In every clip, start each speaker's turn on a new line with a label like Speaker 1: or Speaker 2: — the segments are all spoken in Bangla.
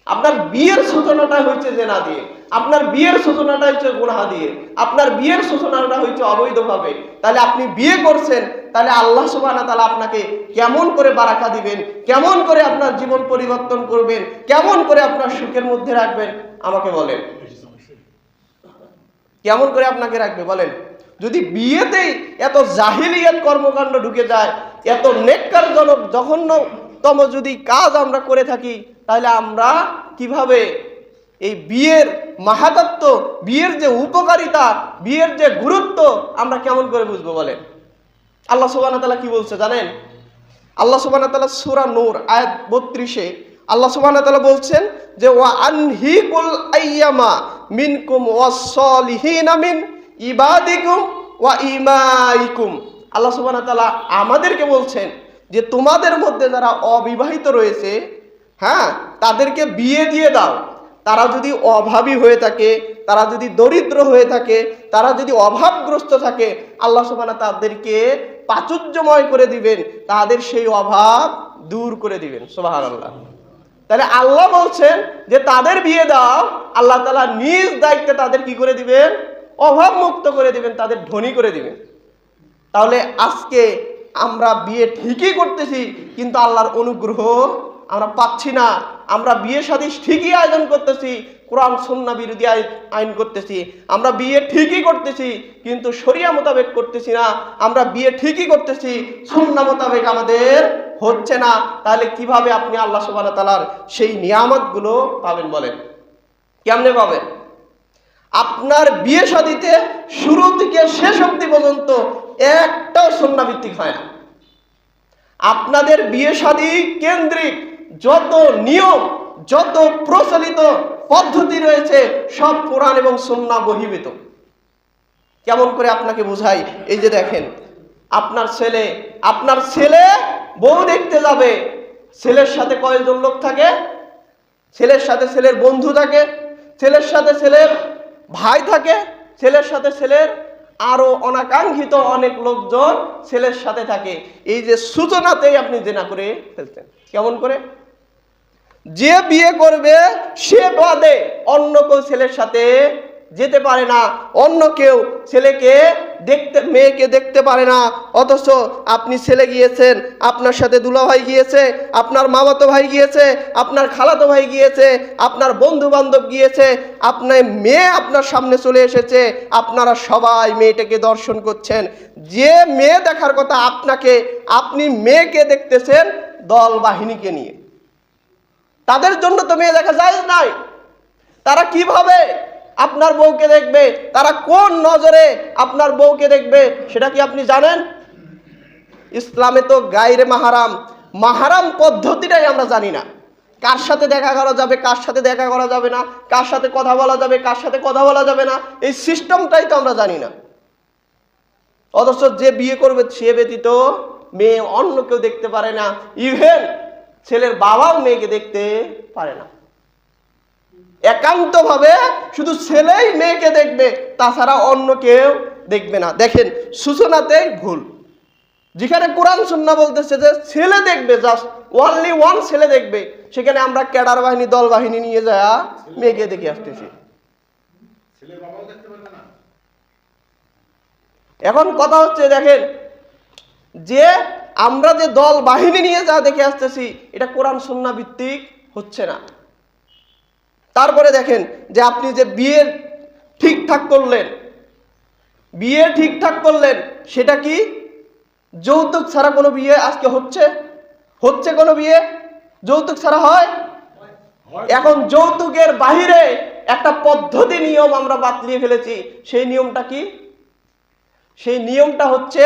Speaker 1: আপনার বিয়ের সূচনাটা হচ্ছে জেনা দিয়ে, আপনার বিয়ের সূচনাটা হচ্ছে গুনাহ দিয়ে, আপনার বিয়ের সূচনাটা হচ্ছে অবৈধভাবে। তাহলে আপনি বিয়ে করছেন, তাহলে আল্লাহ সুবহানাহু ওয়া তাআলা আপনাকে কেমন করে বারাকা দিবেন, কেমন করে আপনার জীবন পরিবর্তন করবেন, কেমন করে আপনার সুখের মধ্যে রাখবেন আমাকে বলেন। কেমন করে আপনাকে রাখবে বলেন? যদি বিয়েতেই এত জাহিলিয়াত কর্মকাণ্ড ঢুকে যায়, এত নেককারজনক জঘন্যতম যদি কাজ আমরা করে থাকি, তাহলে আমরা কিভাবে এই বিয়ের মাহাত্ম্য, বিয়ের যে উপকারিতা, বিয়ের যে গুরুত্ব আমরা কেমন করে বুঝবো বলেন? আল্লাহ সুবহানাহু ওয়া তাআলা কি বলছে জানেন? আল্লাহ সুবহানাহু ওয়া তাআলা সূরা নূর আয়াত 32-এ আল্লাহ সুবহানাহু ওয়া তাআলা বলছেন যে ওয়া আনহিকুল আইয়ামা মিনকুম ওয়াস-সালিহিনা মিন ইবাদিকুম ওয়া ইমাইকুম। আল্লাহ সুবহানাহু ওয়া তাআলা আমাদেরকে বলছেন যে তোমাদের মধ্যে যারা অবিবাহিত রয়েছে, হ্যাঁ, তাদেরকে বিয়ে দিয়ে দাও। তারা যদি অভাবী হয়ে থাকে, তারা যদি দরিদ্র হয়ে থাকে, তারা যদি অভাবগ্রস্ত থাকে, আল্লাহ সুবহানাহু ওয়া তাআলা তাদেরকে প্রাচুর্যময় করে দিবেন, তাদের সেই অভাব দূর করে দিবেন। সুবহানাল্লাহ। তাহলে আল্লাহ বলছেন যে তাদের বিয়ে দাও, আল্লাহ তাআলা নিজ দায়িত্বে তাদের কি করে দিবেন? অভাব মুক্ত করে দিবেন, তাদের ধনী করে দিবেন। তাহলে আজকে আমরা বিয়ে ঠিকই করতেছি, কিন্তু আল্লাহর অনুগ্রহ আমরা পাচ্ছি না। আমরা বিয়ে শাদী ঠিকই আয়োজন করতেছি, কোরআন সুন্নাহ বিরোধী আইন করতেছি। আমরা বিয়ে ঠিকই করতেছি, কিন্তু শরিয়া মোতাবেক করতেছি না। আমরা বিয়ে ঠিকই করতেছি, সুন্নাহ মোতাবেক আমাদের হচ্ছে না। তাহলে কিভাবে আপনি আল্লাহ সুবহানাহু ওয়া তাআলার সেই নিয়ামতগুলো পাবেন বলেন? কেমনে পাবেন? আপনার বিয়ে শাদীতে শুরু থেকে শেষ অবধি পর্যন্ত একটাও সুন্নাহ ভিত্তিক হয় না। আপনাদের বিয়ে শাদী কেন্দ্রিক যত নিয়ম, যত প্রচলিত পদ্ধতি রয়েছে, সব কোরআন এবং সুন্নাহ বহির্ভূত। কেমন করে আপনাকে বোঝাই? এই যে দেখেন, আপনার ছেলে বউ দেখতে যাবে, ছেলের সাথে কয়জন লোক থাকে? ছেলের সাথে ছেলের বন্ধু থাকে, ছেলের সাথে ছেলের ভাই থাকে, ছেলের সাথে ছেলের আরো অনাকাঙ্ক্ষিত অনেক লোকজন ছেলের সাথে থাকে। এই যে সূচনাতেই আপনি জেনা করে ফেলতেন। কেমন করে? যে বিয়ে করবে সে বাদে অন্য কেউ ছেলের সাথে যেতে পারে না, অন্য কেউ মেয়েকে দেখতে পারে না। অথচ আপনি ছেলে গিয়েছেন, আপনার সাথে দুলাভাই গিয়েছে, আপনার মামাতো ভাই গিয়েছে, আপনার খালাতো ভাই গিয়েছে, আপনার বন্ধু বান্ধব গিয়েছে, আপনার মেয়ে আপনার সামনে চলে এসেছে, আপনারা সবাই মেয়েটাকে দর্শন করছেন। যে মেয়ে দেখার কথা আপনাকে, আপনি মেয়েকে দেখতেছেন দল বাহিনীকে নিয়ে। তাদের জন্য তো মেয়ে দেখা যায় নাই। তারা কিভাবে আপনার বউকে দেখবে, তারা কোন নজরে আপনার বউকে দেখবে, সেটা কি আপনি জানেন? ইসলামে তো গায়রে মাহারাম পদ্ধতিটাই আমরা জানি না। কার সাথে দেখা করা যাবে, কার সাথে দেখা করা যাবে না, কার সাথে কথা বলা যাবে, কার সাথে কথা বলা যাবে না, এই সিস্টেমটাই তো আমরা জানি না। অথচ যে বিয়ে করবে সে ব্যতীত মেয়ে অন্য কেউ দেখতে পারে না। ইভেন ছেলের বাবাও মেয়েকে দেখতে পারে না। একান্তভাবে শুধু ছেলেই মেয়েকে দেখবে, তাছাড়া অন্য কেউ দেখবে না। দেখেন, সূচনাতেই ভুল। যেখানে কোরআন সুন্নাহ বলতেছে যে ছেলে দেখবে, জাস্ট অনলি ওয়ান ছেলে দেখবে, সেখানে আমরা ক্যাডার বাহিনী, দল বাহিনী নিয়ে যাওয়া মেয়েকে দেখে আসতেছি। এখন কথা হচ্ছে, দেখেন, যে আমরা যে দল বাহিনী নিয়ে যা দেখে আসতেছি, এটা কোরআন সুন্নাহ ভিত্তিক হচ্ছে না। তারপরে দেখেন যে আপনি যে বিয়ে ঠিকঠাক করলেন, সেটা কি যৌতুক ছাড়া কোনো বিয়ে আজকে হচ্ছে কোনো বিয়ে যৌতুক ছাড়া হয়? এখন যৌতুকের বাহিরে একটা পদ্ধতি, নিয়ম আমরা বাতলিয়ে ফেলেছি। সেই নিয়মটা কি? সেই নিয়মটা হচ্ছে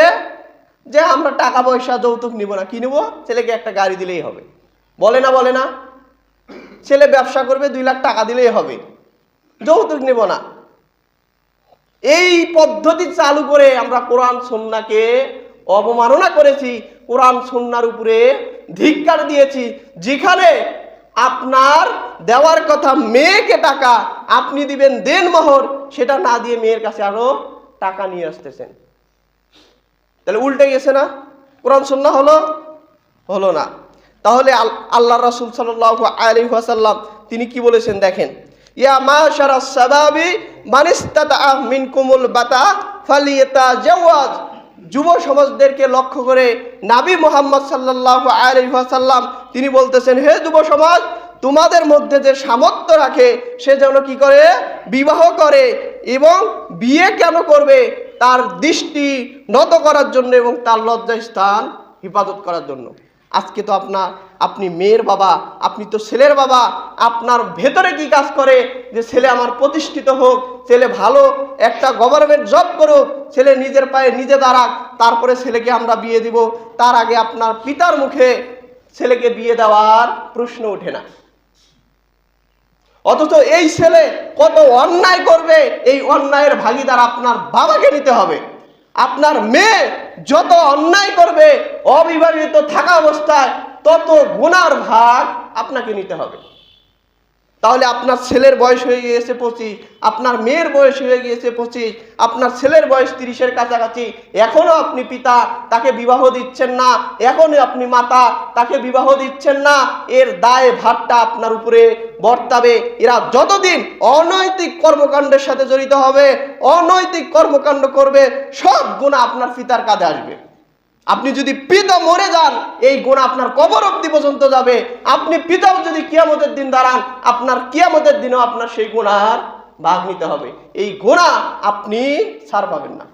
Speaker 1: যে আমরা টাকা পয়সা যৌতুক নিব না। কি নিব? ছেলেকে একটা গাড়ি দিলেই হবে। বলে না ছেলে ব্যবসা করবে, 2 লাখ টাকা দিলেই হবে, যৌতুক নিব না। এই পদ্ধতি চালু করে আমরা কোরআন সুন্নাহকে অবমাননা করেছি, কোরআন সুন্নাহর উপরে ধিক্কার দিয়েছি। যেখানে আপনার দেওয়ার কথা মেয়েকে টাকা, আপনি দিবেন দেনমোহর, সেটা না দিয়ে মেয়ের কাছে আরো টাকা নিয়ে আসতেছেন। তাহলে উল্টে গেছে না? কোরআন সুন্নাহ হলো না। তাহলে আল্লাহ রাসূল সাল্লাল্লাহু আলাইহি ওয়াসাল্লাম তিনি কি বলেছেন দেখেন, ইয়া মাশারাস শাবাবি মান ইসতাতা মিনকুমুল বাতা ফালিয়াতাজাওয়াজ। যুব সমাজদেরকে লক্ষ্য করে নবী মুহাম্মদ সাল্লাল্লাহু আলাইহি ওয়াসাল্লাম তিনি বলতেছেন, হে যুব সমাজ, তোমাদের মধ্যে যে সামর্থ্য রাখে সে যেন কি করে, বিবাহ করে। এবং বিয়ে কেন করবে, তার দৃষ্টি নত করার জন্য এবং তার লজ্জাস্থান হেফাজত করার জন্য। আজকে তো আপনি মেয়ের বাবা, আপনি তো ছেলের বাবা, আপনার ভেতরে কি কাজ করে যে ছেলে আমার প্রতিষ্ঠিত হোক, ছেলে ভালো একটা গভর্নমেন্ট জব করুক, ছেলে নিজের পায়ে নিজে দাঁড়াক, তারপরে ছেলেকে আমরা বিয়ে দিব। তার আগে আপনার পিতার মুখে ছেলেকে বিয়ে দেওয়ার প্রশ্ন ওঠে না। অথচ এই ছেলে কত অন্যায় করবে, এই অন্যায়ের ভাগীদার আপনার বাবাকে নিতে হবে। আপনার মেয়ে যত অন্যায় করবে অবিবাহিত থাকা অবস্থায় তত গুনার ভাগ আপনাকে নিতে হবে। তাহলে আপনার ছেলের বয়স হয়ে গিয়েছে 25, আপনার মেয়ের বয়স হয়ে গিয়েছে 25, আপনার ছেলের বয়স 30-এর কাছাকাছি, এখনো আপনি পিতা, তাকে বিবাহ দিচ্ছেন না, এখনো আপনি মাতা, তাকে বিবাহ দিচ্ছেন না। এর দায় ভারটা আপনার উপরে বর্তাবে। এরা যতদিন অনৈতিক কর্মকাণ্ডের সাথে জড়িত হবে, অনৈতিক কর্মকাণ্ড করবে, সব গুনাহ আপনার পিতার কাঁধে আসবে। আপনি যদি পিতা মরে যান, এই গুনাহ আপনার কবর অবধি পর্যন্ত যাবে। আপনি পিতাও যদি কিয়ামতের দিন দাঁড়ান, আপনার কিয়ামতের দিনও আপনার সেই গুনার ভাগ নিতে হবে। এই গুনাহ আপনি ছাড় পাবেন না।